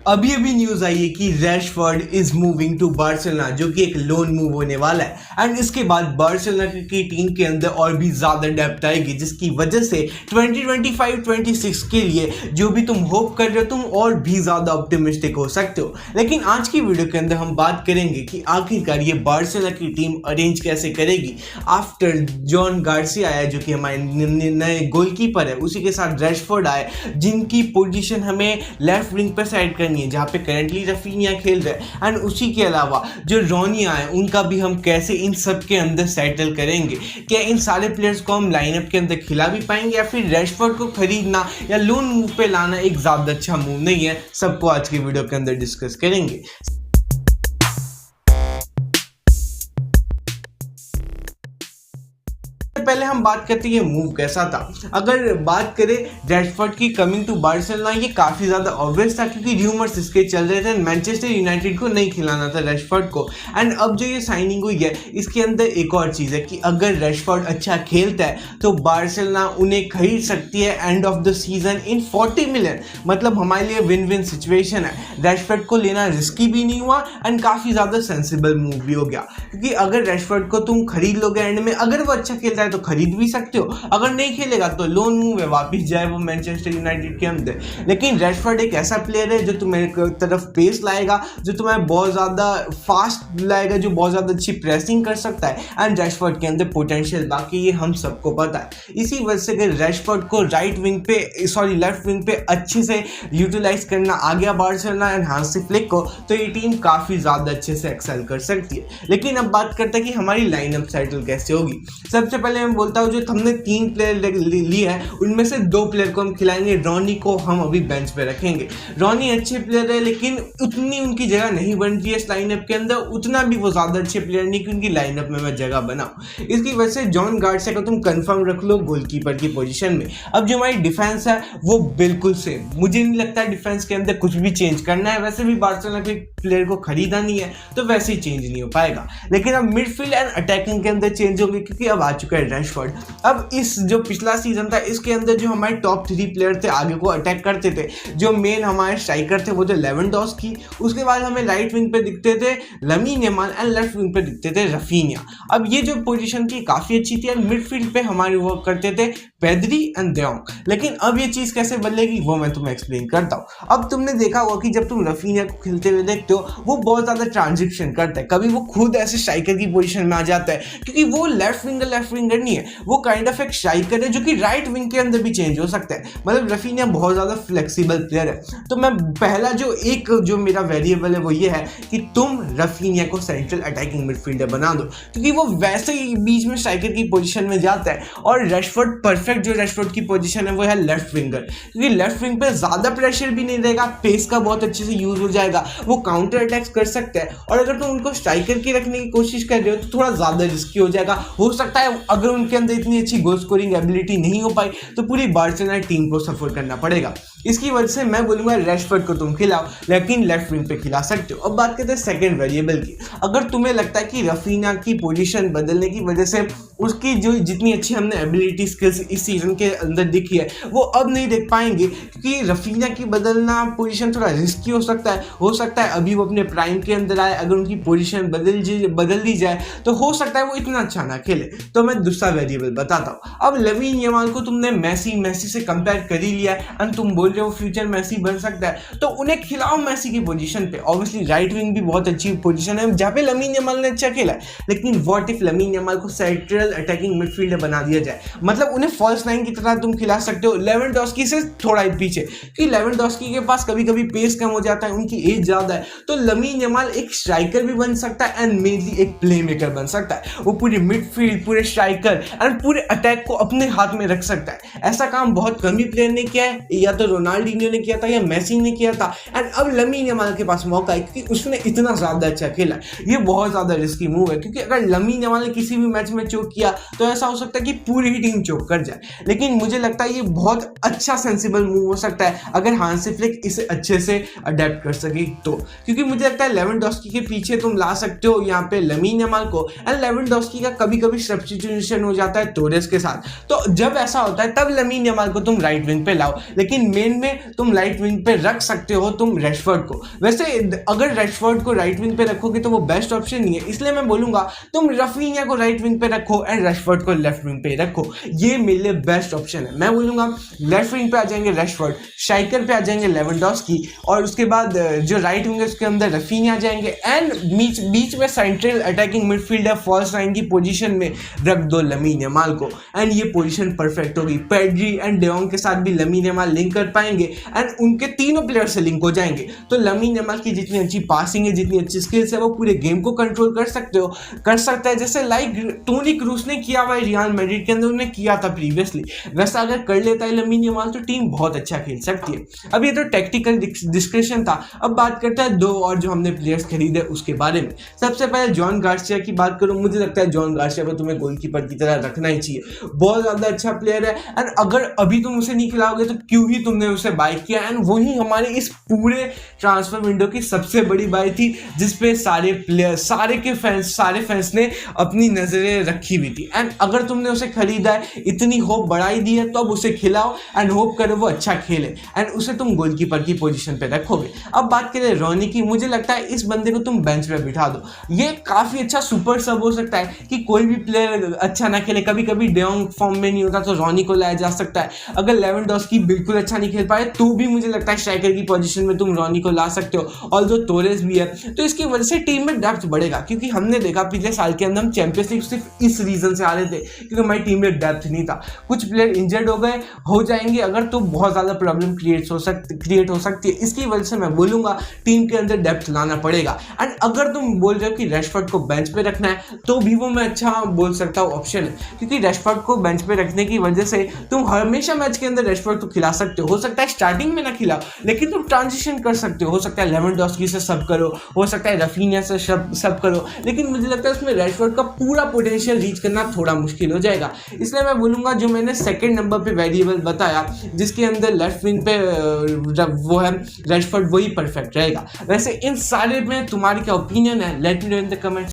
अभी अभी न्यूज आई है कि Rashford is moving to Barcelona, जो कि एक लोन मूव होने वाला है एंड इसके बाद बार्सिलोना की टीम के अंदर और भी ज्यादा डेप्थ आएगी, जिसकी वजह से 2025-26 के लिए जो भी तुम होप कर रहे हो तुम और भी ज्यादा ऑप्टिमिस्टिक हो सकते हो। लेकिन आज की वीडियो के अंदर हम बात करेंगे कि आखिरकार ये बार्सिलोना की टीम अरेंज कैसे करेगी आफ्टर जॉन गार्सिया आया जो कि हमारे नए गोलकीपर है, उसी के साथ रैशफोर्ड आए जिनकी पोजीशन हमें लेफ्ट विंग पर साइड करनी है जहाँ पे करंटली रफीनिया खेल रहे हैं एंड उसी के अलावा जो रोनी आए उनका भी हम कैसे इन सब के अंदर सेटल करेंगे। क्या इन सारे प्लेयर्स को हम लाइनअप के अंदर खिला भी पाएंगे या फिर रैशफोर्ड को खरीदना या लोन मूव पे लाना एक ज्यादा अच्छा मूव नहीं है, सबको आज की वीडियो के अंदर डिस्कस करेंगे। पहले हम बात करते हैं ये मूव कैसा था। अगर बात करें रैशफोर्ड की कमिंग टू बार्सिलोना, ये काफी ज्यादा ऑब्वियस था क्योंकि र्यूमर्स इसके चल रहे थे मैनचेस्टर यूनाइटेड को नहीं खिलाना था रैशफोर्ड को। एंड अब जो ये साइनिंग हुई है इसके अंदर एक और चीज है कि अगर रैशफोर्ड अच्छा खेलता है तो बार्सिलोना उन्हें खरीद सकती है end of the season in 40 million. मतलब हमारे लिए विन विन सिचुएशन है। रैशफोर्ड को लेना रिस्की भी नहीं हुआ एंड काफी ज्यादा सेंसिबल मूव भी हो गया क्योंकि अगर रैशफोर्ड को तुम खरीद लोगे एंड में अगर वो अच्छा खेलता है तो खरीद भी सकते हो, अगर नहीं खेलेगा तो लोन मूव है, वापस जाए वो मैनचेस्टर यूनाइटेड के अंदर। लेकिन रैशफोर्ड एक ऐसा प्लेयर है जो तुम्हें तरफ पेस लाएगा, जो तुम्हें बहुत ज्यादा फास्ट लाएगा, जो बहुत ज्यादा अच्छी प्रेसिंग कर सकता है एंड रैशफोर्ड के अंदर पोटेंशियल बाकी ये हम सबको पता है। इसी वजह से अगर रैशफोर्ड को लेफ्ट विंग पे अच्छे से यूटिलाइज करना आ गया बार्सिलोना एंड हांसी फ्लिक को, तो ये टीम काफी ज्यादा अच्छे से एक्सेल कर सकती है। लेकिन अब बात करते हैं कि हमारी लाइनअप सेटल कैसे होगी। सबसे पहले मैं बोलता हूँ जो हमने 3 प्लेयर लिए हैं उनमें से 2 प्लेयर को हम खिलाएंगे। रॉनी को हम अभी बेंच पे रखेंगे। रॉनी अच्छे प्लेयर है लेकिन उतनी उनकी जगह नहीं बनती है इस लाइनअप के अंदर, उतना भी वो ज्यादा अच्छे प्लेयर नहीं कि उनकी लाइनअप में मैं जगह बनाऊं। इसकी वजह से जॉन गार्सिया को तुम कंफर्म रख लो गोलकीपर की पोजीशन में। अब जो हमारी डिफेंस है वो बिल्कुल सेम, मुझे नहीं लगता है डिफेंस के अंदर कुछ भी चेंज करना है। वैसे भी बार्सिलोना के प्लेयर को खरीदा नहीं है तो वैसे ही चेंज नहीं हो पाएगा। लेकिन अब मिडफील्ड एंड अटैकिंग के अंदर चेंज होंगे क्योंकि अब आ चुका है रैशफोर्ड। अब इस जो पिछला सीजन था इसके अंदर जो हमारे टॉप 3 प्लेयर थे आगे को अटैक करते थे, जो मेन हमारे स्ट्राइकर थे वो थे लेवेंडोस्की, उसके बाद हमें राइट विंग पे दिखते थे Lamine Yamal and left wing पे दिखते थे रफीनिया। अब ये जो पोजीशन थी काफी अच्छी थी एंड मिडफील्ड पे हमारे वर्क करते थे पेद्री एंड दे जॉन्ग। लेकिन अब ये चीज कैसे बदलेगी वो मैं तुम्हें एक्सप्लेन करता हूँ। अब तुमने देखा होगा कि जब तुम रफीनिया को खेलते हुए देखते हो वो बहुत ज्यादा ट्रांजिशन करता है, कभी वो खुद ऐसे स्ट्राइकर की पोजीशन में आ जाता है क्योंकि वो लेफ्ट विंगर नहीं है, वो काइंड ऑफ एक स्ट्राइकर है जो कि राइट विंग के अंदर भी चेंज हो सकता है। मतलब रफीनिया बहुत ज्यादा फ्लेक्सिबल प्लेयर है। तो मैं पहला जो मेरा वेरिएबल है वो ये है कि तुम रफीनिया को सेंट्रल अटैकिंग मिडफील्डर बना दो क्योंकि वो वैसे ही बीच में स्ट्राइकर की पोजीशन में जाता है। और रैशफोर्ड परफेक्ट जो रैशफोर्ड की पोजीशन है वो है लेफ्ट विंगर क्योंकि लेफ्ट विंग पे ज्यादा प्रेशर भी नहीं रहेगा, पेस का बहुत अच्छे से यूज हो जाएगा, वो काउंटर अटैक्स कर सकता है। और अगर तुम उनको स्ट्राइकर की रखने की कोशिश कर रहे हो तो थोड़ा ज्यादा रिस्की हो जाएगा। हो सकता है अगर उनके अंदर इतनी अच्छी गोल स्कोरिंग एबिलिटी नहीं हो पाई तो पूरी बार्सिलोना टीम को सफर करना पड़ेगा। इसकी वजह से मैं बोलूंगा रैशफोर्ड को तुम खिलाओ लेकिन लेफ्ट विंग पे खिला सकते हो। अब बात करते हैं सेकंड वेरिएबल की। अगर तुम्हें लगता है कि रफीनिया की पोजीशन बदलने की वजह से उसकी जो जितनी अच्छी हमने एबिलिटी स्किल्स इस सीजन के अंदर दिखी है वो अब नहीं देख पाएंगे क्योंकि रफीनिया की बदलना पोजीशन थोड़ा रिस्की हो सकता है अभी वो अपने प्राइम के अंदर आए, अगर उनकी पोजीशन बदल दी जाए तो हो सकता है वो इतना अच्छा ना खेले। तो मैं दूसरा वेरिएबल बताता हूँ। अब लामिन यामाल को तुमने मेसी से कंपेयर कर ही लिया है एंड तुम बोल रहे हो फ्यूचर मेसी बन सकता है तो उन्हें खिलाओ मेसी की पोजीशन पे। ऑब्वियसली राइट विंग भी बहुत अच्छी पोजीशन है जहाँ पे लामिन यामाल ने अच्छा खेला है, लेकिन व्हाट इफ लामिन यामाल को सेंट्रल अटैकिंग मिडफील्डर बना दिया जाए, मतलब उन्हें फॉल्स नाइन की तरह तुम खिला सकते हो लेवेंडोस्की से थोड़ा ही पीछे क्योंकि लेवेंडोस्की के पास कभी कभी पेस कम हो जाता है, उनकी एज ज्यादा है। तो लामिन यामाल एक स्ट्राइकर भी बन सकता है एंड मेनली एक प्लेमेकर बन सकता है। वो पूरे मिडफील्ड, पूरे स्ट्राइकर एंड पूरे अटैक को अपने हाथ में रख सकता है। ऐसा काम बहुत कम ही प्लेयर ने किया है, या तो रोनाल्डिनो ने किया था या मेसी ने किया था एंड अब लामिन यामाल के पास मौका है क्योंकि उसने इतना ज्यादा अच्छा खेला। ये बहुत ज्यादा रिस्की मूव है क्योंकि अगर लामिन यामाल ने किसी भी मैच में चोक किया तो ऐसा हो सकता है कि पूरी ही टीम चोक कर जाए। लेकिन मुझे लगता है ये बहुत अच्छा सेंसिबल मूव हो सकता है अगर हांसी फ्लिक इसे अच्छे से अडेप्ट कर सके तो, क्योंकि मुझे लगता है लेवेंडोस्की के पीछे तुम ला सकते हो यहाँ पे लामिन यामाल को एंड लेवेंडोस्की का कभी कभी सब्स्टिट्यूशन हो जाता है टोरेस के साथ। तो जब ऐसा होता है तब लामिन यामाल को तुम राइट विंग पे लाओ, लेकिन मेन इनमें तुम राइट विंग पे रख सकते हो तुम रैशफोर्ड को। वैसे अगर रैशफोर्ड को राइट विंग पे रखोगे तो वो बेस्ट ऑप्शन नहीं है, इसलिए मैं बोलूंगा तुम रफीनिया को राइट विंग पे रखो एंड रैशफोर्ड को लेफ्ट विंग पे रखो, ये मेरे लिए बेस्ट ऑप्शन है। मैं बोलूंगा लेफ्ट विंग पे आ जाएंगे रैशफोर्ड, स्ट्राइकर पे आ जाएंगे लेवेंडोस्की, और उसके बाद जो राइट विंग है उसके अंदर रफीनिया आ जाएंगे एंड बीच में central attacking midfielder false nine की पोजीशन में रख दो लमीन यमाल को एंड ये पोजीशन परफेक्ट होगी। पेड्री एंड डेयोंग के साथ भी लमीन यमाल लिंक कर पाएंगे एंड उनके तीनों प्लेयर से लिंक हो जाएंगे, तो लमीन यमाल की जितनी अच्छी पासिंग है, जितनी अच्छी स्किल्स है, वो पूरे गेम को कंट्रोल कर सकता है, जैसे लाइक टोनी क्रूस ने किया हुआ रियल मैड्रिड के अंदर, उन्होंने किया था प्रीवियसली। वैसा अगर कर लेता है लमीन यमाल तो टीम बहुत अच्छा खेल सकती है। अब ये तो टेक्टिकल डिस्कशन था, अब बात करते हैं दो और जो हमने प्लेयर्स खरीदे उसके बारे में। सबसे पहले जॉन गार्सिया की बात करूं, मुझे लगता है जॉन गार्सिया को तुम्हें गोलकीपर की तरह रखना ही चाहिए, बहुत ज़्यादा अच्छा प्लेयर है एंड अगर अभी तुम उसे नहीं खिलाओगे तो क्यों ही तुमने उसे बाय किया। एंड वही हमारे इस पूरे ट्रांसफर विंडो की सबसे बड़ी बाय थी जिसपे सारे फैंस ने अपनी नजरें रखी हुई थी एंड अगर तुमने उसे खरीदा है, इतनी होप बढ़ाई दी है, तो अब उसे खिलाओ एंड होप करो वो अच्छा खेले एंड उसे तुम गोलकीपर की पोजीशन पे रखोगे। अब बात करें रोनी की, मुझे लगता है इस बंदे को तुम बेंच पे बिठा दो, ये काफी अच्छा सुपर सब हो सकता है कि कोई भी प्लेयर अच्छा ना खेले, कभी कभी डेयोंग फॉर्म में नहीं होता तो रोनी को लाया जा सकता है। अगर लेवेंडोस्की बिल्कुल अच्छा नहीं खेल पाए तो भी मुझे लगता है स्ट्राइकर की पोजीशन में तुम रोनी को ला सकते हो, और जो टोरेस भी है, तो इसकी वजह से टीम में डेप्थ बढ़ेगा। क्योंकि हमने देखा पिछले साल के अंदर हम चैंपियंस लीग सिर्फ इस रीजन से आ रहे थे क्योंकि हमारी टीम में डेप्थ नहीं था, कुछ प्लेयर इंजर्ड हो जाएंगे अगर, तो बहुत ज़्यादा प्रॉब्लम क्रिएट हो सकती है। इसकी वजह से मैं बोलूँगा टीम के अंदर डेप्थ लाना पड़ेगा एंड अगर तुम बोल रहे हो कि रैशफोर्ड को बेंच पे रखना है तो भी वो मैं अच्छा बोल सकता हूँ ऑप्शन है, क्योंकि रैशफोर्ड को बेंच पे रखने की वजह से तुम हमेशा मैच के अंदर रैशफोर्ड को खिला सकते हो सकता है स्टार्टिंग में ना खिलाओ लेकिन तुम ट्रांजिशन कर सकते हो सकता है लेवेंडोस्की से सब करो, हो सकता है रफीनिया से सब करो, लेकिन मुझे लगता है उसमें रैशफोर्ड का पूरा पोटेंशियल रीच करना थोड़ा मुश्किल हो जाएगा। इसलिए मैं बोलूँगा जो मैंने सेकंड नंबर पे वेरिएबल बताया जिसके अंदर लेफ्ट विंग पे वो है रैशफोर्ड, वही परफेक्ट रहेगा। वैसे इन सारे में तुम्हारी क्या ओपिनियन है, let me know in the comments.